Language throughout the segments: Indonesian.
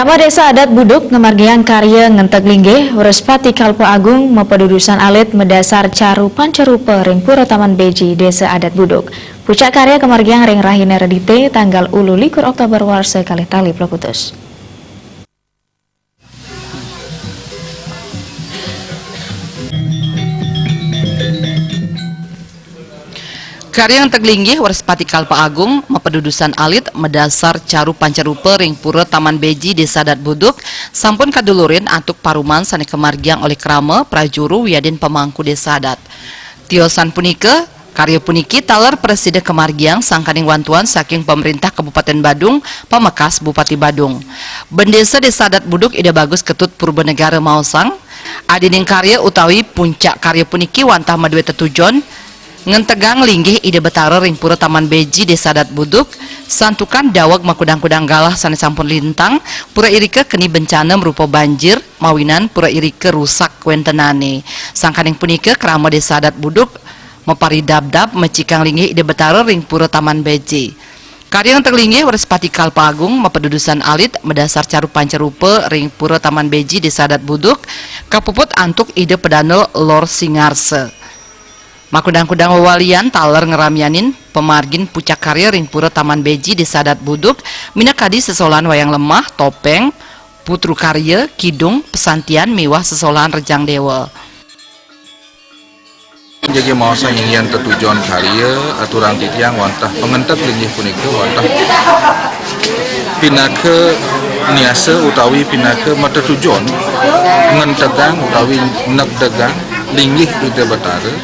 Krama Desa Adat Buduk ngemargian karya ngenteg linggih Urespati Kalpo Agung mepedudusan alit medasar caru pancarupa ring pura Taman Beji Desa Adat Buduk. Puncak karya kemargian ring rahina redite tanggal 21 Oktober warsa kali tali peleputus. Karya yang terlinggih Urespati Kalpo Agung mepedudusan alit medasar caru pancarupa ring pura Taman Beji Desa Adat Buduk sampun kadulurin antuk paruman sane kemargiang oleh krama prajuru wiadin pemangku desa adat. Tiosan punike karya puniki taler presiden kemargiang sangkaning wantuan saking pemerintah Kabupaten Badung Pamekas Bupati Badung. Bendesa Desa Adat Buduk ide bagus ketut Purbanegara Mausang adining karya utawi puncak karya puniki wantah madue tetujon ngentegang linggih ide betara ring pura Taman Beji Desa Adat Buduk santukan dawag makudang-kudang galah sane sampun lintang pura irike keni bencana merupa banjir mawinan pura irike rusak kuentenane sangkaning punike krama Desa Adat Buduk mepari dab-dab mecikang linggih ide betara ring pura Taman Beji. Karya yang terlinggih Urespati Kalpo Agung mepedudusan alit medasar caru pancarupa ring pura Taman Beji Desa Adat Buduk kapuput antuk ide pedano Lor Singarse. Makudang-kudang wawalian taler ngeramianin pemargin puncak karya ring pura Taman Beji Desa Adat Buduk minakadi sesolan wayang lemah, topeng, putru karya, kidung, pesantian, miwah sesolan rejang dewa. Jadi mausa yang tertujuan karya aturan titiang wantah pengentet linggih punika wantah pinake niasa utawi pinake mata tujuan ngentegang utawi nekdegang linggih ide betara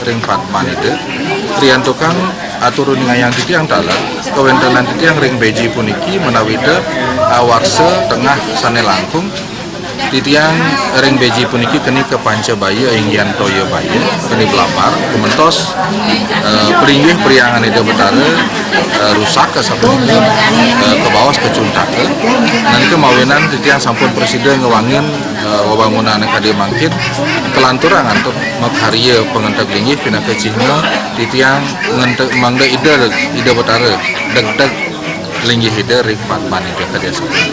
ring patman itu riantukan aturun ngayang titiang talar kewentanan titiang ring beji puniki menawide awarse tengah sane langkung titiang ring beji puniki keni ke panca baya ingyan toya baya keni belapar kementos peringgih periangan itu betara rusak ke sampun ke bawah ke cuntak nanti kemawinan titiang sampun presiden ngewangin wabangunan kade mangkit kelanturan untuk mengharya pengentek linggih pindah ke Cina titiang ngentek mangda ide betara deg-deg linggih ide ring patman itu kade sampun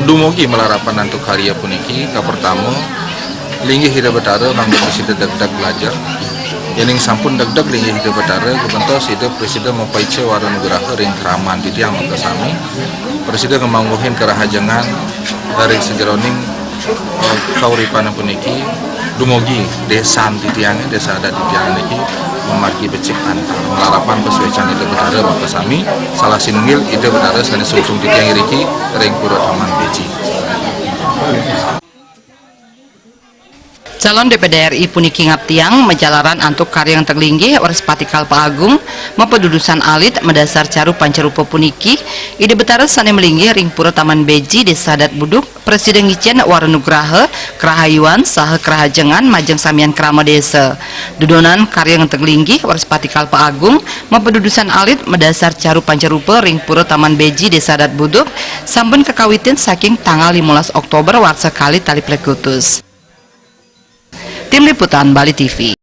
dumugi melarapan untuk karya puniki ka pertama linggih ide betara mangda presiden deg-deg belajar yang sampun deg-deg linggih ide betara kebentos ide presiden mempaice wara nugraha ring kraman titiang makasami presiden kemangguhin kerahajangan dari sejeroning kauripan puniki dumugi desa titiang Desa Adat titiang niki memargi becik antar melarapan pesuecan ide betara makasami salah sinunggil ide betara sane sungsung titiang iriki ring pura Taman Beji. Calon DPD RI puniki ngaptiang menjalaran antuk karya yang terlinggih Urespati Kalpo Agung mepedudusan alit medasar caru pancarupa puniki ide betara sane melinggih ring pura Taman Beji Desa Adat Buduk Presiden ngicen waranugraha kerahayuan saha kerahajengan majeng samian krama desa dudonan karya yang terlinggih Urespati Kalpo Agung mepedudusan alit medasar caru pancarupa ring pura Taman Beji Desa Adat Buduk sampun kekawitin saking tanggal 15 Oktober warsa kali tali plekutus. Tim Liputan Bali TV.